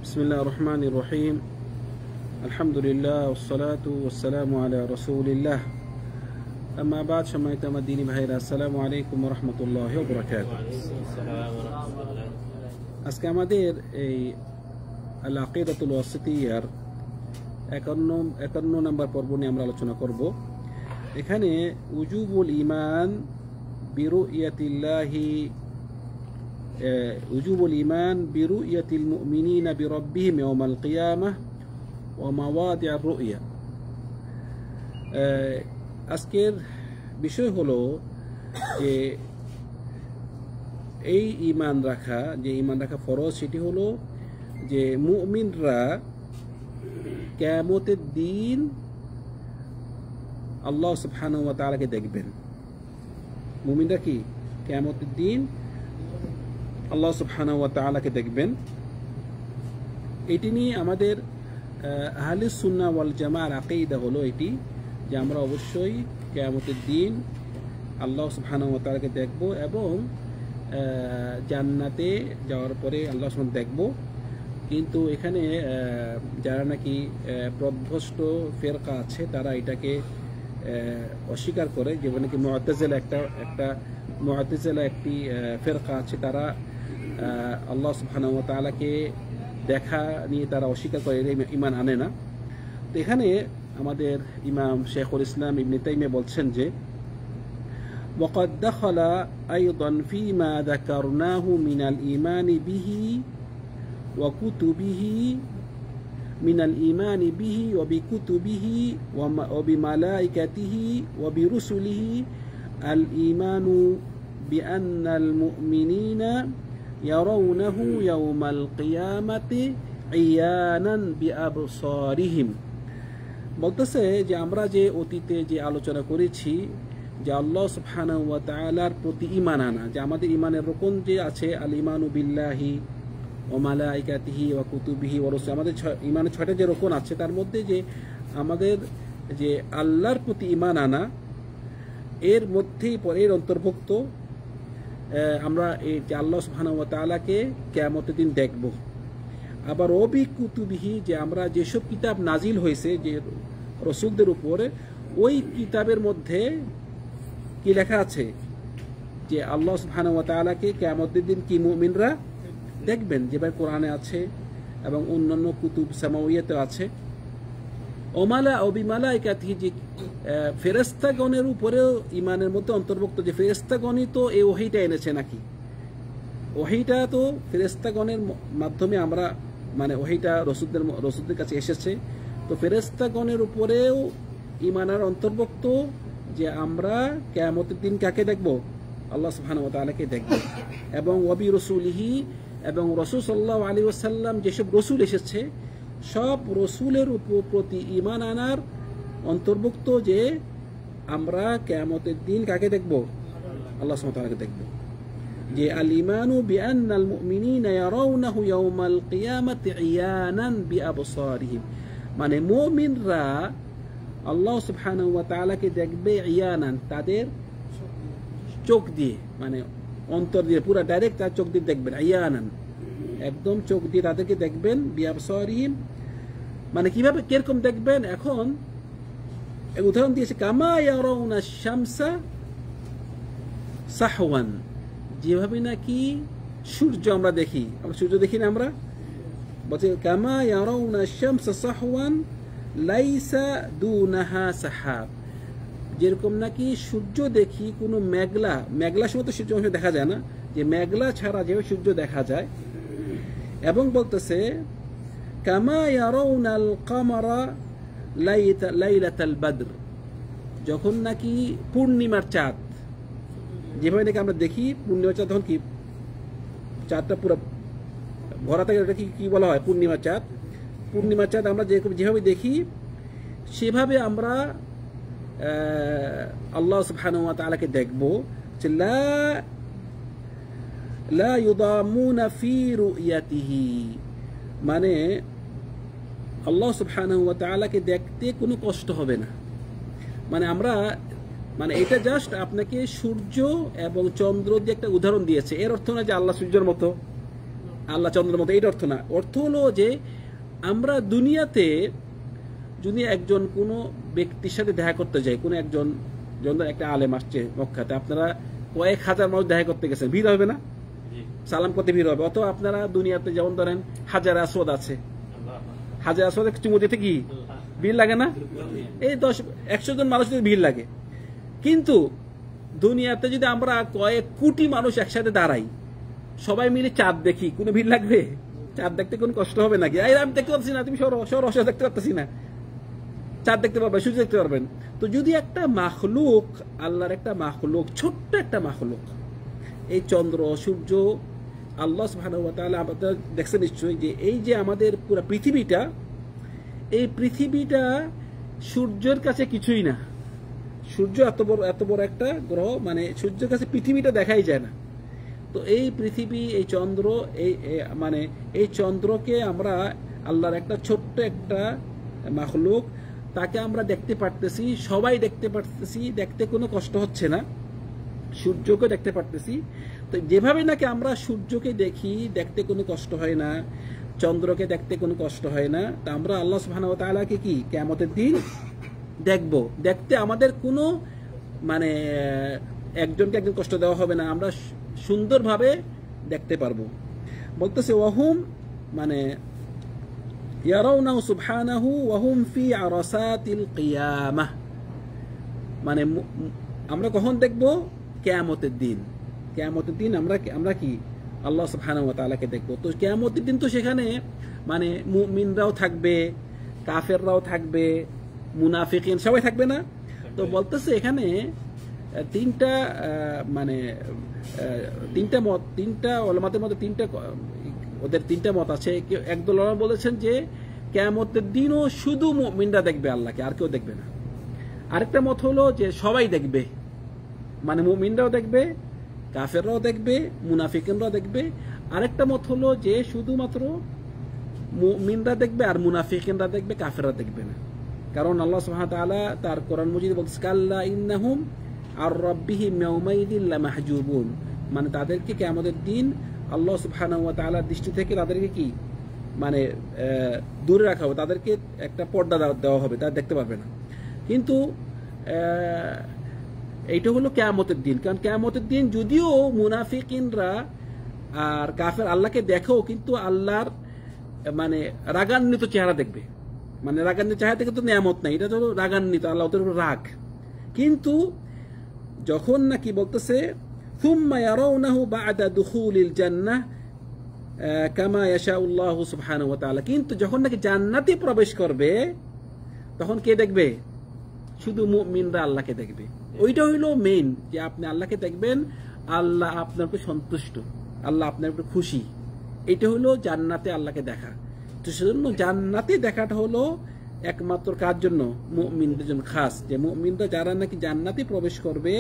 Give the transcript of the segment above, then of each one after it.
বিসমিল্লাহির রহমানির রহিম। আলহামদুলিল্লাহ ওয়াসসালাতু ওয়াসসালামু আলা রাসূলিল্লাহ। আম্মা বাদ, সম্মানিত আমার দ্বীনী ভাইরা, আসসালামু আলাইকুম ওয়া রাহমাতুল্লাহি ওয়া বারাকাতুহু। আজকে আমাদের এই আল আকিদাতুল ওয়াসিতিয়ার 51 নম্বর পর্ব নিয়ে আমরা আলোচনা করব। এখানে উজুবুল ঈমান বিরুইয়াতিল্লাহি উজুবুল ঈমান বিরুইয়াতিল মুমিনিনা বিরাব্বিহিম ইয়াওমাল কিয়ামাহ ওয়া মাওয়াদি'আর রুইয়া। আজকের বিষয় হলো যে এই ঈমান রাখা, যে ঈমান রাখা ফরজ, সেটি হলো যে মুমিনরা কিয়ামতের দিন আল্লাহ সুবহানাহু ওয়া তাআলাকে দেখবেন। মুমিনরা কি কিয়ামতের দিন আল্লাহ সুবহানাহু ওয়া তাআলাকে দেখবেন। এটি নিয়ে আমাদের আহলে সুন্নাহ ওয়াল জামাআর আকীদা হলো এটি, যে আমরা অবশ্যই কিয়ামতের দিন আল্লাহ সুবহানাহু ওয়া তাআলাকে দেখব এবং জান্নাতে যাওয়ার পরে আল্লাহ সুবহানাহু দেখব। কিন্তু এখানে যারা নাকি পথভ্রষ্ট ফেরকা আছে, তারা এটাকে অস্বীকার করে, যেমন নাকি মুআতাজিলা একটি ফেরকা আছে, তারা আল্লাহ সুবহানাহু ওয়া তাআলাকে দেখা নিয়ে তারা অস্বীকার করে, ঈমান আনে না। তো এখানে আমাদের ইমাম শাইখুল ইসলাম ইবনে তাইমিয়া বলছেন যে ওয়াকাদ দাখালা আইদান ফীমা যাকারনাহু মিনাল ঈমানি বিহি ওয়া কুতুবিহি মিনাল ঈমানি বিহি ওয়া বিকুতুবিহি ওয়া বিমালাইকাতিহি ওয়া বিরুসুলিহি আল ঈমানু বিআন্নাল মুমিনিনা ইয়ারাউনাহু ইয়াওমাল কিয়ামাতি ইয়ানান বিআবসারিহিম। বলতেছে যে আমরা যে অতীতে যে আলোচনা করেছি যে আল্লাহ সুবহানাহু ওয়া তাআলার প্রতি ঈমান আনা, যে আমাদের ঈমানের রকম যে আছে আল ঈমানু বিল্লাহি ওয়া মালাইকাতিহি ওয়া কুতুবিহি ওয়া রাসূলিহি, আমাদের ঈমানের 6টা যে রকম আছে, তার মধ্যে যে আমাদের যে আল্লাহর প্রতি ঈমান আনা, এর মধ্যেই এর অন্তর্ভুক্ত আমরা এই যে আল্লাহ সুবহানাহু ওয়া তাআলাকে কিয়ামতের দিন দেখব। আবার ওবি কুতুবিহি, যে আমরা যেসব কিতাব নাজিল হয়েছে যে রাসূলদের উপরে, ওই কিতাবের মধ্যে কি লেখা আছে যে আল্লাহ সুবহানাহু ওয়া তাআলাকে কিয়ামতের দিন কি মুমিনরা দেখবেন, যেভাবে কোরআনে আছে এবং অন্যান্য কুতুব সামাউইয়াতে আছে। ওমালা ও বিমালাইকাতিহি, যে ফেরেশতাগণের উপরেও ঈমানের মধ্যে অন্তর্ভুক্ত, যে ফেরেশতাগণই তো এই ওহীটা এনেছে নাকি, ওহীটা তো ফেরেশতাগণের মাধ্যমে আমরা মানে ওহীটা রাসূলদের কাছে এসেছে। তো ফেরেশতাগণের উপরেও ঈমানের অন্তর্ভুক্ত যে আমরা কিয়ামতের দিন কাকে দেখব, আল্লাহ সুবহানাহু ওয়া তাআলাকে দেখব। এবং ওয়াবি রাসূলিহি, এবং রাসূল সাল্লাল্লাহু আলাইহি ওয়াসাল্লাম যেসব রাসূল এসেছে, সব রাসূলের প্রতি ঈমান আনার অন্তর্ভুক্ত যে আমরা কিয়ামতের দিন কাকে দেখব, আল্লাহ সুবহানাহু ওয়া তাআলাকে দেখব। যে আল ঈমানু বিআন্নাল মুমিনিনা ইয়ারাউনাহু ইয়াওমাল কিয়ামাতি ইয়ানান বিআবসারিহিম, মানে মুমিনরা আল্লাহ সুবহানাহু ওয়া তাআলাকে দেখবে ইয়ানান, তাদের চোখ দিয়ে, মানে অন্তর দিয়ে, পুরো ডাইরেক্ট তার চোখ দিয়ে দেখবেন, ইয়ানান একদম চোখ দিয়ে তাদেরকে দেখবেন, বিআবসারিহিম মানে কিভাবে, কিরকম দেখবেন। এখন এক উদাহরণ দিয়েছে, কামা ইয়ারাউনা শামসা সাহওয়ান, যেভাবে নাকি সূর্য আমরা দেখি, আমরা সূর্য দেখি না, আমরা বলছে কামা ইয়ারাউনা শামসা সাহওয়ান লাইসা দুনাহা সাহাব, যেরকম নাকি সূর্য দেখি কোনো মেঘলা সময় তো সূর্য দেখা যায় না, যে মেঘলা ছাড়া যেভাবে সূর্য দেখা যায়। এবং বলতেছে কামা ইয়ারাউনাল কামারা লাইলাতাল বদর, যখন নাকি পূর্ণিমার চাঁদ, যেভাবে নাকি আমরা দেখি পূর্ণিমার চাঁদ, তখন কি চাঁদটা পুরো ভরা থাকে, ওটা কি বলা হয়, পূর্ণিমার চাঁদ। পূর্ণিমার চাঁদ আমরা যেভাবে দেখি, সেভাবে আমরা আল্লাহ সুবহানাহু ওয়া তাআলাকে দেখব। লা ইউদামুনা ফি রুয়াতিহি, মানে আল্লাহ সুবহানাহু ওয়া তাআলাকে দেখতে কোনো কষ্ট হবে না। মানে আমরা মানে এটা জাস্ট আপনাকে সূর্য এবং চন্দ্র দিয়ে একটা উদাহরণ দিয়েছে, এর অর্থ না যে আল্লাহ সূর্যের মতো, আল্লাহ চন্দ্রের মতো, এইটা অর্থ না। অর্থ হলো যে আমরা দুনিয়াতে যদি একজন কোনো ব্যক্তির সাথে দেখা করতে যাই, কোনো একজন যখন একটা আলেম আসছে মক্কাতে, আপনারা কয়েক হাজার মানুষ দেখা করতে গেছেন, ভিড় হবে না? সালাম করতে ভিড় হবে। অথবা আপনারা দুনিয়াতে যেমন ধরেন হাজার আসওয়াদ আছে, হাজার আসওয়াদ চুমু দিতে কি ভিড় লাগে না? এই 100 জন মানুষের ভিড় লাগে। কিন্তু দুনিয়াতে যদি আমরা কয়েক কোটি মানুষ একসাথে দাঁড়াই, সবাই মিলে চাঁদ দেখি, কোনো ভিড় লাগবে? চাঁদ দেখতে কোনো কষ্ট হবে নাকি? আমি দেখতে পাচ্ছি না, তুমি সর দেখতে পাচ্ছি না। চাঁদ দেখতে পারবেন, সূর্য দেখতে পারবেন। তো যদি একটা মাখলুক, আল্লাহর একটা মাখলুক, ছোট্ট একটা মাখলুক, এই চন্দ্র সূর্য, আল্লাহ সুবহানাহু ওয়া তাআলা, আপনারা দেখছেন নিশ্চয়ই যে এই যে আমাদের পুরো পৃথিবীটা, এই পৃথিবীটা সূর্যের কাছে কিছুই না। সূর্য এত বড় একটা গ্রহ, মানে সূর্যের কাছে পৃথিবীটা দেখাই যায় না। তো এই পৃথিবী, এই চন্দ্র, মানে এই চন্দ্রকে আমরা আল্লাহর একটা ছোট্ট একটা মাখলুক, তাকে আমরা দেখতে পারতেছি, সবাই দেখতে পারতেছি, দেখতে কোনো কষ্ট হচ্ছে না। সূর্যকে দেখতে পারতেছি। তো যেভাবে নাকি আমরা সূর্যকে দেখি, দেখতে কোনো কষ্ট হয় না, চন্দ্রকে দেখতে কোনো কষ্ট হয় না, তা আমরা আল্লাহ সুবহানাহু ওয়া তাআলাকে কি কিয়ামতের দিন দেখব। দেখতে আমাদের কোনো মানে একজনকে একজন কষ্ট দেওয়া হবে না, আমরা সুন্দরভাবে দেখতে পারবো। বলতেছে ওয়াহুম, মানে ইয়ারাউনাহু সুবহানাহু ওয়া হুম ফি আরাসাতিল কিয়ামাহ, মানে আমরা কখন দেখব? কিয়ামতের দিন। কিয়ামতের দিন আমরা কি আল্লাহ সুবহানাহু ওয়া তাআলাকে দেখব। তো কিয়ামতের দিন তো সেখানে মানে মুমিনরাও থাকবে, কাফেররাও থাকবে, মুনাফিকিন সবাই থাকবে না? তো বলতেছে এখানে তিনটা মানে তিনটা মত, তিনটা ওলামাদের মধ্যে ওদের তিনটা মত আছে। একদল ওলামা বলেছেন যে কিয়ামতের দিনও শুধু মুমিনরা দেখবে আল্লাহকে, আর কেউ দেখবে না। আরেকটা মত হলো যে সবাই দেখবে, মানে মুমিনরাও দেখবে, কাফেররাও দেখবে, মুনাফিকিনরাও দেখবে। আরেকটা মত হলো যে শুধুমাত্র মুমিনরা দেখবে আর মুনাফিকিনরা দেখবে, কাফেররা দেখবে না। কারণ আল্লাহ সুবহানাহু ওয়া তাআলা তার কোরআন মাজিদে বলছে কাল্লা ইন্নাহুম আর রাব্বিহিম ইয়াউমাইদিন লামাহজুবুন, মানে তাদেরকে কিয়ামতের দিন আল্লাহ সুবহানাহু ওয়া তাআলার দৃষ্টি থেকে তাদেরকে কি মানে দূরে রাখা হবে, তাদেরকে একটা পর্দা দেওয়া হবে, তারা দেখতে পারবে না। কিন্তু এইটা হলো কিয়ামতের দিন। কারণ কিয়ামতের দিন যদিও মুনাফিকিনরা আর কাফের আল্লাহকে দেখেও, কিন্তু আল্লাহর মানে রাগান্বিত চেহারা দেখবে। মানে রাগান্বিত চেহারা থেকে তো নিয়ামত নাই, এটা তো রাগান্বিত, আল্লাহ ওদের উপর রাগ। কিন্তু যখন নাকি বলতেছে সুম্মা ইয়ারাউনাহু বা'দা দুখুলিল জান্নাহ কামা ইয়াশাউল্লাহু সুবহানাহু ওয়া তাআলা, কিন্তু যখন নাকি জান্নাতে প্রবেশ করবে তখন কে দেখবে? শুধু মুমিনরা আল্লাহকে দেখবে। ওইটা হইলো মেইন, যে আপনি আল্লাহকে দেখবেন, আল্লাহ আপনার উপর সন্তুষ্ট, আল্লাহ আপনার উপর খুশি। এটা হলো জান্নাতে আল্লাহকে দেখা। তো সেজন্য জান্নাতে দেখাটা হলো একমাত্র কার জন্য? মুমিনদের জন্য খাস। যে মুমিনরা যারা নাকি জান্নাতে প্রবেশ করবে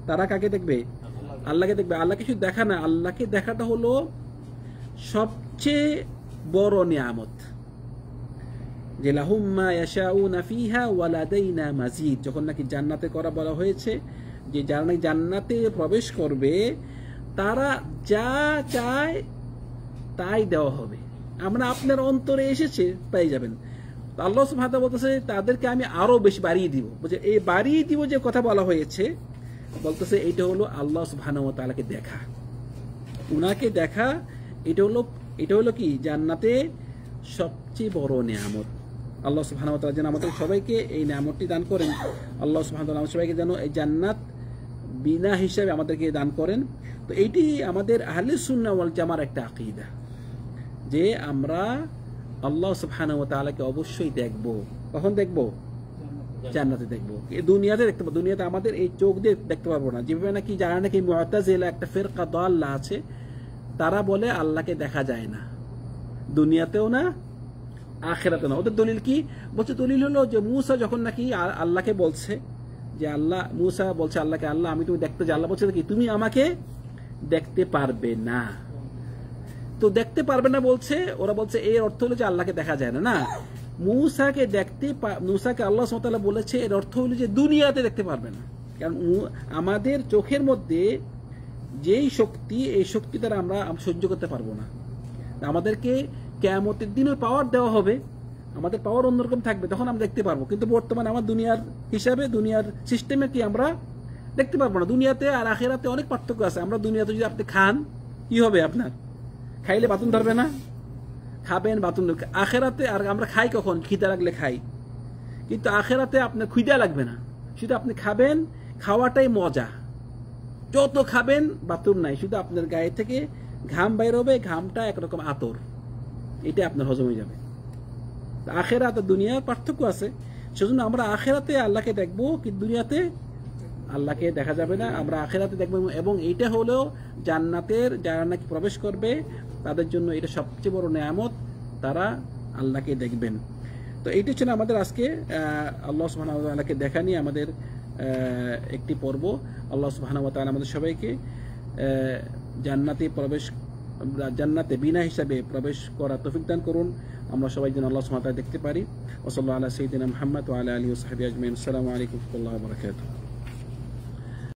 তারা কাকে দেখবে? আল্লাহকে দেখবে। আল্লাহকে শুধু দেখা না, আল্লাহকে দেখাটা হলো সবচেয়ে বড় নিয়ামত। যে লাহুম মা ইয়াশাউনা ফিহা ওয়া লাদাইনা মাজিদ, যখন নাকি জান্নাতে করা বলা হয়েছে যে যারা নাকি জান্নাতে প্রবেশ করবে তারা যা চায় তাই দেওয়া হবে। আমরা আপনার অন্তরে এসেছে পাই যাবেন। আল্লাহ সুবহানাহু ওয়া তাআলা বলতেছে তাদেরকে আমি আরো বেশি বাড়িয়ে দিব। বুঝে এই বাড়িয়ে দিব যে কথা বলা হয়েছে, বলতেছে এটা হলো আল্লাহ সুবহানাহু ওয়া তাআলাকে দেখা, উনাকে দেখা। এটা হলো কি জান্নাতে সবচেয়ে বড় নিয়ামত। আল্লাহ সুবহানাহু ওয়া তাআলা যেন আমাদের সবাইকে এই নিয়ামতটি দান করেন। আল্লাহ সুবহানাহু ওয়া তাআলা আমাদের সবাইকে যেন এই জান্নাত বিনা হিসাবে আমাদেরকে দান করেন। তো এইটি আমাদের আহলে সুন্নাহ ওয়াল জামার একটা আকীদা, যে আমরা আল্লাহ সুবহানাহু ওয়া তাআলাকে অবশ্যই দেখব। কখন দেখব? জান্নাতে দেখব। এই দুনিয়াতে দেখতে পাবো, দুনিয়াতে আমাদের এই চোখ দিয়ে দেখতে পারবো না। যেভাবে নাকি যারা নাকি মুআতাজিলা একটা ফিরকা দাল্লা আছে, তারা বলে আল্লাহকে দেখা যায় না, দুনিয়াতেও না আখিরাতে না। ওদের দলিল কি? বলছে দলিল হলো যে মূসা যখন নাকি আল্লাহকে বলছে যে আল্লাহ, মূসা বলছে আল্লাহকে, আল্লাহ আমি তুমি দেখতে যাই। আল্লাহ বলছে কি তুমি আমাকে দেখতে পারবে না। তো দেখতে পারবে না বলছে, ওরা বলছে এর অর্থ হলো যে আল্লাহকে দেখা যায় না। না, মূসাকে মূসাকে আল্লাহ সুবহানাহু ওয়া তাআলা বলেছে এর অর্থ হলো যে দুনিয়াতে দেখতে পারবে না। কারণ আমাদের চোখের মধ্যে যেই শক্তি, এই শক্তি দ্বারা আমরা সহ্য করতে পারবো না। আমাদেরকে কিয়ামতের দিনও পাওয়ার দেওয়া হবে, আমাদের পাওয়ার অন্যরকম থাকবে, তখন আমরা দেখতে পারবো। কিন্তু বর্তমানে আমার দুনিয়ার হিসাবে, দুনিয়ার সিস্টেমে কি আমরা দেখতে পারবো না। দুনিয়াতে আর আখিরাতে অনেক পার্থক্য আছে। আমরা দুনিয়াতে যদি আপনি খান, কি হবে আপনার? খাইলে বাতুন ধরবে না? খাবেন, বাতুন ধরবে। আখিরাতে আর আমরা খাই কখন? খিদা লাগলে খাই, কিন্তু আখিরাতে আপনার খিদা লাগবে না, শুধু আপনি খাবেন, খাওয়াটাই মজা। যত খাবেন বাতুন নাই, শুধু আপনার গায়ে থেকে ঘাম বাইর হবে, ঘামটা একরকম আতর, এটা আপনার হজম হয়ে যাবে। আখিরাত আর দুনিয়ার পার্থক্য আছে, সেজন্য আমরা আখিরাতে আল্লাহকে দেখবো, কিন্তু দুনিয়াতে আল্লাহকে দেখা যাবে না। আমরা আখিরাতে দেখবো, এবং এইটা হলো জান্নাতের যারা নাকি প্রবেশ করবে তাদের জন্য এটা সবচেয়ে বড় নেয়ামত, তারা আল্লাহকে দেখবেন। তো এইটা ছিল আমাদের আজকে আল্লাহ সুবহানাহু ওয়া তাআলাকে দেখা নিয়ে আমাদের একটি পর্ব। আল্লাহ সুবহানাহু ওয়া তাআলা আমাদের সবাইকে জান্নাতে বিনা হিসাবে প্রবেশ করা তৌফিক দান করুন। আমরা সবাই যেন আল্লাহ সুবহানাহু ওয়া তাআলা দেখতে পারি। ওয়া সাল্লাল্লাহু আলা সাইয়্যিদিনা মুহাম্মদ ওয়া আলা আলিহি ওয়া সাহবিহি আজমাইন। আসসালামু আলাইকুম ওয়া রাহমাতুল্লাহি ওয়া বারাকাতুহু।